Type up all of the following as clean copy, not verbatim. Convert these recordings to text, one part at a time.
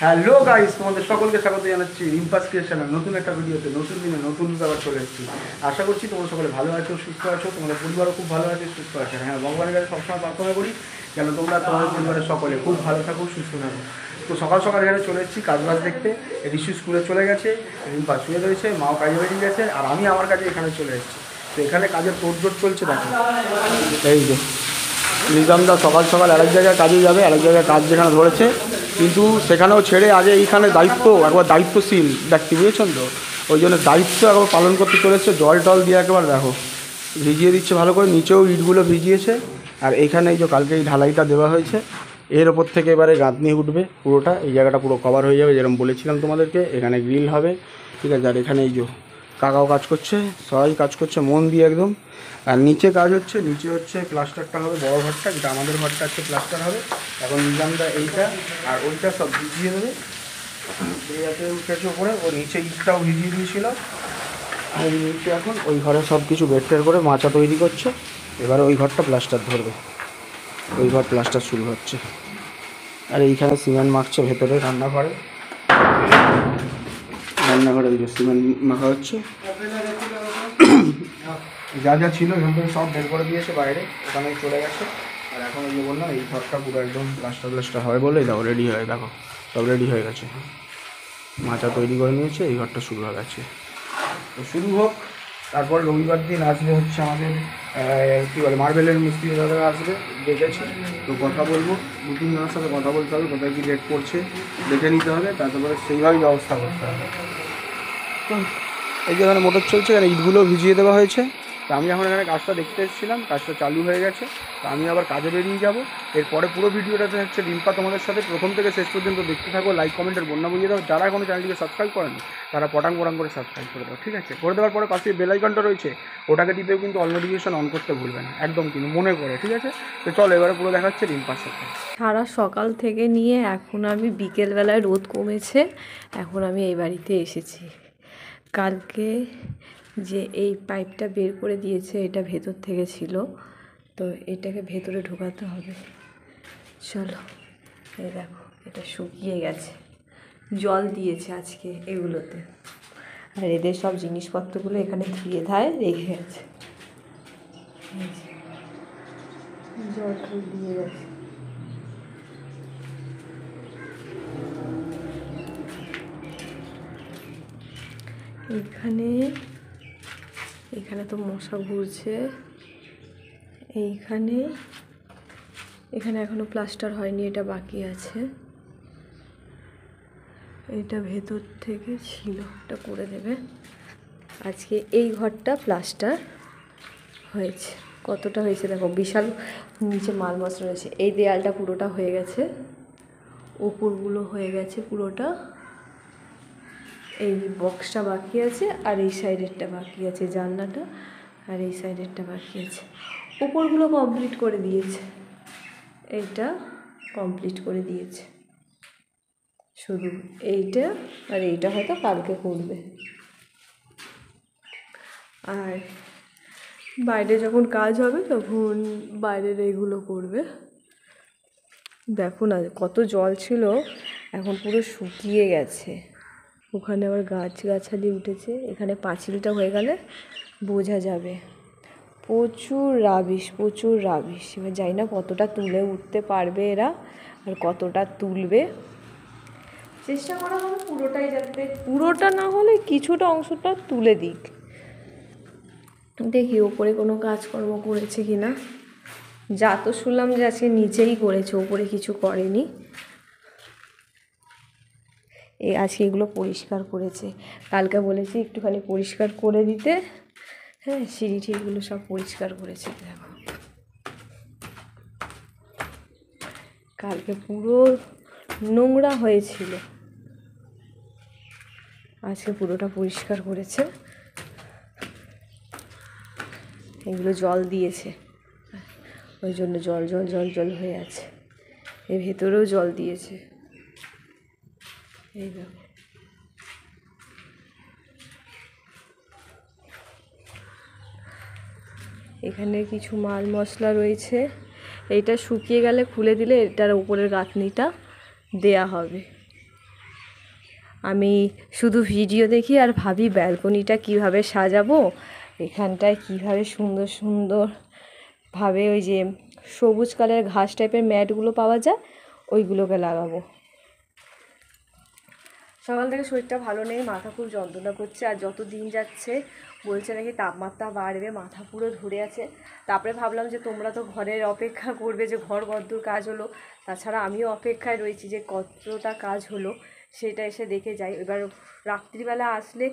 Hello guys, তোমাদের সকলকে স্বাগত জানাচ্ছি রিম্পাস ক্রিয়েশনের নতুন একটা ভিডিওতে। নতুন দিনে নতুন আবার চলে এসেছি। আশা করছি তোমরা সকলে ভালো আছো, সুস্থ আছো, তোমাদের পরিবারও খুব ভালো আছে, সুস্থ আছে। হ্যাঁ, ভগবানের কাছে সবসময় প্রার্থনা করি যেন তোমরা তোমাদের পরিবারের সকলে খুব ভালো থাকো, সুস্থ থাকো। তো সকাল সকাল এখানে চলে এসেছি কাজবাজ দেখতে। ঋষি স্কুলে চলে গেছে, রিম্পা শুয়ে রয়েছে, মাও কাজে বেরিয়ে গেছে, আর আমি আমার কাজে এখানে চলে এসেছি। তো এখানে কাজের তোড়জোড় চলছে, দেখো এই যে নিজামদা সকাল সকাল আরেক জায়গায় কাজে যাবে, আরেক জায়গায় কাজ যেখানে ধরেছে, কিন্তু সেখানেও ছেড়ে আগে এইখানে দায়িত্ব একবার দায়িত্বশীল ব্যক্তি, বুঝেছেন তো, ওই জন্য দায়িত্ব একবার পালন করতে চলেছে। জল টল দিয়ে একবার দেখো ভিজিয়ে দিচ্ছে ভালো করে, নিচেও ইটগুলো ভিজিয়েছে। আর এইখানে এই যে কালকে এই ঢালাইটা দেওয়া হয়েছে, এর ওপর থেকে এবারে গাঁথনি উঠবে পুরোটা, এই জায়গাটা পুরো কভার হয়ে যাবে যেরকম বলেছিলাম তোমাদেরকে। এখানে গ্রিল হবে, ঠিক আছে। আর এখানে এই যে কাকাও কাজ করছে, সবাই কাজ করছে মন দিয়ে একদম। আর নিচে কাজ হচ্ছে, নিচে হচ্ছে প্লাস্টারটা হবে, বড় ঘরটা যেটা আমাদের ঘরটা হচ্ছে প্লাস্টার হবে। এখন নিজামটা এইটা আর ওইটা সব ভিজিয়ে দেবে। এইটাতে উঠেছে ওপরে, ওর নিচে ইটটাও ভিজিয়ে দিয়েছিল। ওই নিচে এখন ওই ঘরে সব কিছু বেডটের করে মাচা তৈরি করছে। এবারে ওই ঘরটা প্লাস্টার ধরবে, ওই ঘর প্লাস্টার শুরু হচ্ছে। আর এইখানে সিমেন্ট মাখছে ভেতরে রান্নাঘরে, রান্নাঘরে ওই যে সিমেন্ট মাখা হচ্ছে। যা যা ছিল এখান থেকে সব বের করে দিয়েছে বাইরে, ওখানে চলে গেছে। আর এখন ওই যে বললাম এই ঘরটা পুরো একদম প্লাস্টার হয় বলে দেখো রেডি হয়ে, দেখো সব রেডি হয়ে গেছে, মাচা তৈরি করে নিয়েছে। এই ঘরটা শুরু হয়ে গেছে, তো শুরু হোক। তারপর রবিবার দিন আসবে হচ্ছে আমাদের কী বলে মার্বেলের মিস্ত্রি দাদা আসবে, দেখেছি তো কথা বলবো, দু তিনজনের সাথে কথা বলতে হবে, কোথায় কী রেট পড়ছে দেখে নিতে হবে, তারপরে সেইভাবেই ব্যবস্থা করতে হবে। তো এই যে এখানে মোটর চলছে, এখানে ইটগুলো ভিজিয়ে দেওয়া হয়েছে। তো আমি যখন এখানে কাজটা দেখতে এসেছিলাম, কাজটা চালু হয়ে গেছে, তো আমি আবার কাজে বেরিয়ে যাব। এরপরে পুরো ভিডিওটাতে হচ্ছে রিম্পা তোমাদের সাথে প্রথম থেকে শেষ পর্যন্ত দেখতে থাকো। লাইক কমেন্টের বন্যা বুঝিয়ে দাও। যারা এখনো চ্যানেলটিকে সাবস্ক্রাইব করেনি তারা পটাং করে সাবস্ক্রাইব করে দাও, ঠিক আছে। করে দেওয়ার পরে পাশে বেল আইকনটা রয়েছে, ওটাকে টিপেও কিন্তু অল নোটিফিকেশন অন করতে ভুলবে না, একদম কিন্তু মনে করে, ঠিক আছে। তো চলো এবারে পুরো দেখাচ্ছে রিম্পার সাথে। সারা সকাল থেকে নিয়ে এখন আমি বিকেলবেলায় রোদ কমেছে, এখন আমি এই বাড়িতে এসেছি। কালকে যে এই পাইপটা বের করে দিয়েছে এটা ভেতর থেকে ছিল, তো এটাকে ভেতরে ঢোকাতে হবে। চলো, এই দেখো এটা শুকিয়ে গেছে, জল দিয়েছে আজকে এগুলোতে। আর এদের সব জিনিসপত্রগুলো এখানে ধুয়ে ধায় রেখে গেছে, জল টল দিয়ে গেছে। এখানে তো মশা ঘুরছে। এখানে এখনো প্লাস্টার হয়নি, এটা বাকি আছে। এটা ভেতর থেকে ছিল, এটা করে দেবে আজকে। এই ঘরটা প্লাস্টার হয়েছে, কতটা হয়েছে দেখো, বিশাল নিচে মাল মশলা রয়েছে। এই দেয়ালটা পুরোটা হয়ে গেছে, ওপরগুলো হয়ে গেছে পুরোটা। এই বক্সটা বাকি আছে, আর এই সাইডেরটা বাকি আছে, জানলাটা, আর এই সাইডেরটা বাকি আছে। উপরগুলো কমপ্লিট করে দিয়েছে, এইটা কমপ্লিট করে দিয়েছে, শুধু এইটা আর এইটা হয়তো কালকে করবে। আর বাইরে যখন কাজ হবে তখন বাইরের এইগুলো করবে। দেখো না কত জল ছিল, এখন পুরো শুকিয়ে গেছে। ওখানে আবার গাছগাছালি উঠেছে, এখানে পাঁচিলটা হয়ে গেলে বোঝা যাবে। প্রচুর রাবিশ। এবার জানি না কতটা তুলে উঠতে পারবে এরা, আর কতটা তুলবে। চেষ্টা করা হবে পুরোটাই, যাতে পুরোটা না হলে কিছুটা অংশটা তুলে দিক। দেখি ওপরে কোনো কাজকর্ম করেছে কি না। যা তো শুনলাম যে আজকে নিচেই করেছে, ওপরে কিছু করেনি। আজকে এগুলো পরিষ্কার করেছে, কালকে বলেছি একটুখানি পরিষ্কার করে দিতে। হ্যাঁ, সিঁড়ি টিড়িগুলো সব পরিষ্কার করেছে। দেখো কালকে পুরো নোংরা হয়েছিল, আজকে পুরোটা পরিষ্কার করেছে। এগুলো জল দিয়েছে, ওই জন্য জল জল জল জল হয়ে আছে। এর ভেতরেও জল দিয়েছে, এই দেখো। এখানে কিছু মাল মশলা রয়েছে, এইটা শুকিয়ে গেলে খুলে দিলে এটার উপরের গাঁথনিটা দেয়া হবে। আমি শুধু ভিডিও দেখি আর ভাবি ব্যালকনিটা কিভাবে সাজাবো, এখানটায় কিভাবে সুন্দর সুন্দরভাবে ওই যে সবুজ কালারের ঘাস টাইপের ম্যাটগুলো পাওয়া যায় ওইগুলোকে লাগাবো। সকাল থেকে শরীরটা ভালো নেই, মাথা খুব যন্ত্রণা করছে, আর যত দিন যাচ্ছে বলছে নাকি তাপমাত্রা বাড়বে, মাথা পুরো ধরে আছে। তারপরে ভাবলাম যে তোমরা তো ঘরের অপেক্ষা করবে যে ঘর কতদূর কাজ হলো, তাছাড়া আমিও অপেক্ষায় রয়েছি যে কতটা কাজ হলো সেটা এসে দেখে যাই। এবার রাত্রিবেলা আসলে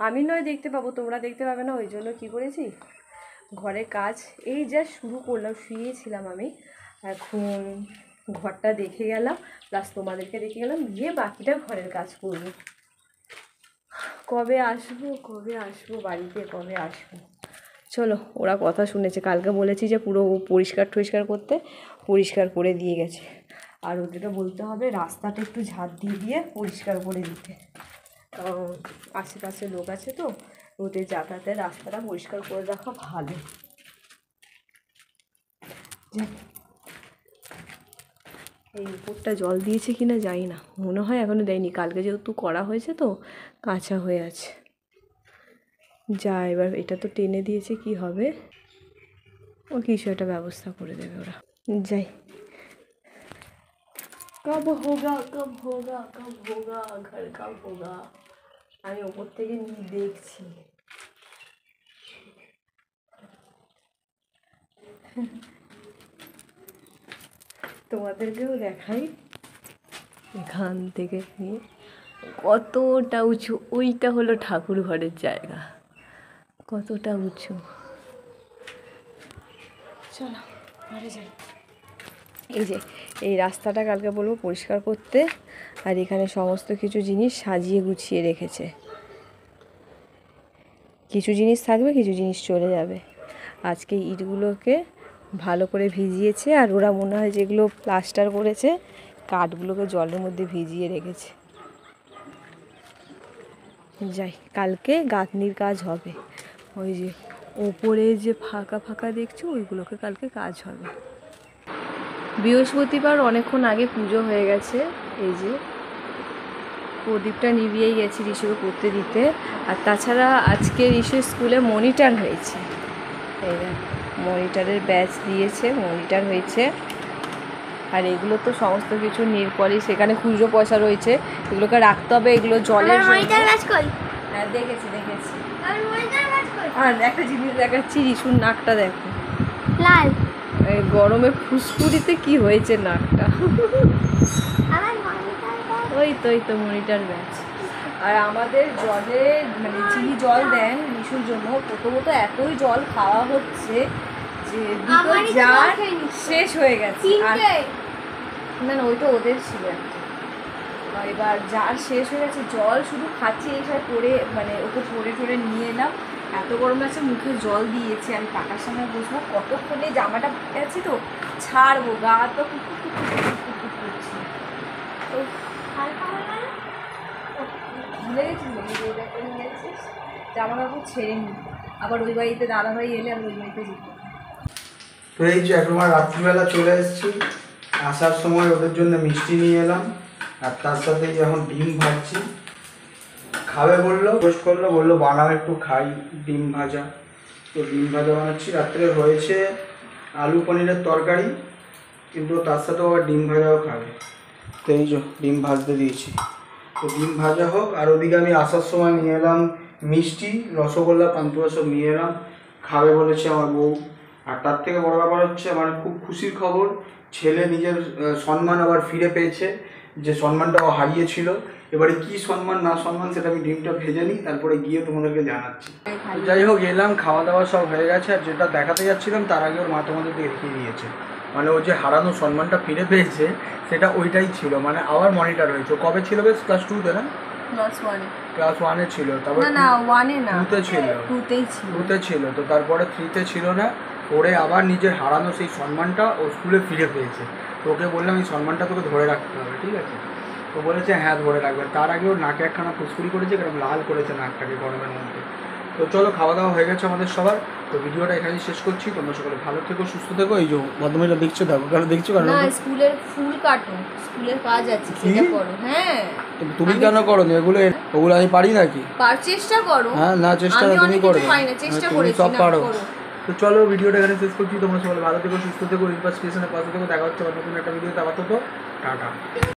আমি নয় দেখতে পাবো, তোমরা দেখতে পাবে না, ওই জন্য কী করেছি ঘরের কাজ এই যা শুরু করলাম, শুয়েছিলাম আমি, এখন ঘরটা দেখে গেলাম প্লাস তোমাদেরকে দেখে গেলাম, গিয়ে বাকিটা ঘরের কাজ করব। কবে আসবো বাড়িতে, কবে আসবো? চলো, ওরা কথা শুনেছে, কালকে বলেছি যে পুরো পরিষ্কার করতে, পরিষ্কার করে দিয়ে গেছে। আর ওদেরকে বলতে হবে রাস্তাটা একটু ঝাঁট দিয়ে পরিষ্কার করে দিতে, কারণ আশেপাশে লোক আছে তো, ওদের যাতায়াতের রাস্তাটা পরিষ্কার করে রাখা ভালো। এই উপরটা জল দিয়েছে কিনা জানি না, মনে হয় এখনো দেয়নি, কালকে যেহেতু করা হয়েছে তো কাঁচা হয়ে আছে। যা, এবার এটা তো টেনে দিয়েছে, কি হবে, ও কিছু একটা ব্যবস্থা করে দেবে ওরা। যাই, কব হোগা ঘর কব হোগা, আমি ওপর থেকে দেখছি। তোমাদেরকেও দেখাই, এখান থেকে নিয়ে কতটা উঁচু, ওইটা হলো ঠাকুর ঘরের জায়গা, কতটা উঁচু। চলো ঘরে যাই। এই যে এই রাস্তাটা কালকে বলবো পরিষ্কার করতে, আর এখানে সমস্ত কিছু জিনিস সাজিয়ে গুছিয়ে রেখেছে, কিছু জিনিস থাকবে কিছু জিনিস চলে যাবে। আজকে ইটগুলোকে ভালো করে ভিজিয়েছে, আর ওরা মনে হয় যেগুলো প্লাস্টার করেছে কাঠগুলোকে জলের মধ্যে ভিজিয়ে রেখেছে। যাই, কালকে গাঁথনির কাজ হবে, ওই যে ওপরে যে ফাঁকা দেখছো ওইগুলোকে কালকে কাজ হবে। বৃহস্পতিবার অনেকক্ষণ আগে পুজো হয়ে গেছে, এই যে প্রদীপটা নিভিয়েই গেছি ঋষুকে পড়তে দিতে। আর তাছাড়া আজকে ঋষুর স্কুলে মনিটর হয়েছে, এই মনিটরের ব্যাচ দিয়েছে, মনিটর হয়েছে। আর এগুলো তো সমস্ত কিছু নিরপলিশ, সেখানে খুচরো পয়সা রয়েছে, এগুলোকে রাখতে হবে, এগুলো জলের হ্যাঁ দেখেছি। আর একটা জিনিস দেখাচ্ছি, ঋষুর নাকটা দেখো লাল, এই গরমে ফুসফুরিতে কি হয়েছে নাকটা। ওই তো মনিটর ব্যাচ। আর আমাদের জলে মানে যিনি জল দেন ঋষুর জন্য, প্রথমত এতই জল খাওয়া হচ্ছে যে দুটো জার শেষ হয়ে গেছে। আর না ওইটা ওদের ছিল একটা, এবার জার শেষ হয়ে গেছে, জল শুধু খাচ্ছি, এই সব পরে মানে ওকে পরে নিয়ে এলাম। এত গরম আছে, মুখে জল দিয়েছি, আমি পাকার সামনে বসবো, কতক্ষণে জামাটা গেছি তো ছাড়বো, গা তো করছি। তো ভুলে গেছিস জামা কাপড় ছেড়ে নি, আবার ওই বাড়িতে দাদাভাই এলে আমি ওই বাড়িতে যেতে। তো এই যে এখন রাত্রিবেলা চলে এসেছি, আসার সময় ওদের জন্য মিষ্টি নিয়ে এলাম, আর তার সাথে এখন ডিম ভাজছি, খাবে বললো, পোস্ট করলো, বললো বানাও একটু খাই ডিম ভাজা। তো ডিম ভাজা বানাচ্ছি। রাত্রে হয়েছে আলু পনিরের তরকারি, কিন্তু তার সাথেও আবার ডিম ভাজাও খাবে। তো এই যে ডিম ভাজতে দিয়েছি, তো ডিম ভাজা হোক। আর ওদিকে আমি আসার সময় নিয়ে এলাম মিষ্টি, রসগোল্লা, পান্তুয়া সব নিয়ে এলাম, খাবে বলেছে আমার বউ। আর তার থেকে বড় ব্যাপার হচ্ছে আমার খুব খুশির খবর, ছেলে নিজের সম্মান আবার ফিরে পেয়েছে, যে সম্মানটা ও হারিয়েছিল। এবারে কি সম্মান না সম্মান সেটা আমি ডিমটা ভেজে নিই, তারপরে গিয়ে তোমাদেরকে জানাচ্ছি। যাই হোক, এলাম, খাওয়া দাওয়া সব হয়ে গেছে। আর যেটা দেখাতে যাচ্ছিলাম তার আগে ওর মা তোমাদেরকে দেখিয়ে দিয়েছে, মানে ও যে হারানো সম্মানটা ফিরে পেয়েছে সেটা ওইটাই ছিল, মানে আবার মনিটর হয়েছে। কবে ছিল বেশ? ক্লাস 2-তে না? ক্লাস 1-এ ছিল, তারপর 2-তে ছিল, তো তারপরে 3-তে ছিল না, 4-এ আবার নিজের হারানো সেই সম্মানটা ও স্কুলে ফিরে পেয়েছে। তো ওকে বললাম এই সম্মানটা তোকে ধরে রাখতে হবে, ঠিক আছে? তো বলেছে হ্যাঁ ধরে রাখবে। তার আগে ওর নাকে একখানা ফুসকুড়ি করেছে, এরকম লাল করেছে নাকটাকে গরমের মধ্যে। তো চলো, খাওয়া দাওয়া হয়ে গেছে আমাদের সবার। তো ভিডিওটা এখানেই শেষ করছি। তোমরা সকলে ভালো থেকো, সুস্থ থেকো। এই যে ভদ্রমহিলা দেখছো, দেখো কেন দেখছো, কারণ না স্কুলের ফুল কাটো, স্কুলের কাজ আছে সেটা করো। হ্যাঁ তুমি কেন করো না এগুলো? ওগুলো আমি পারি নাকি? চেষ্টা করো। হ্যাঁ না, চেষ্টা আমি তুমি অনেক করো, কিছু পারি না, চেষ্টা তুমি করেছি সব না, পারো। করো। তো চলো, ভিডিওটা এখানে শেষ করছি। তোমরা সকলে ভালো থেকো, সুস্থ থেকো, ইনফাস ক্রিয়েশনের পাশে থেকো। দেখা হচ্ছে আবার নতুন একটা ভিডিওতে। আপাতত টাটা।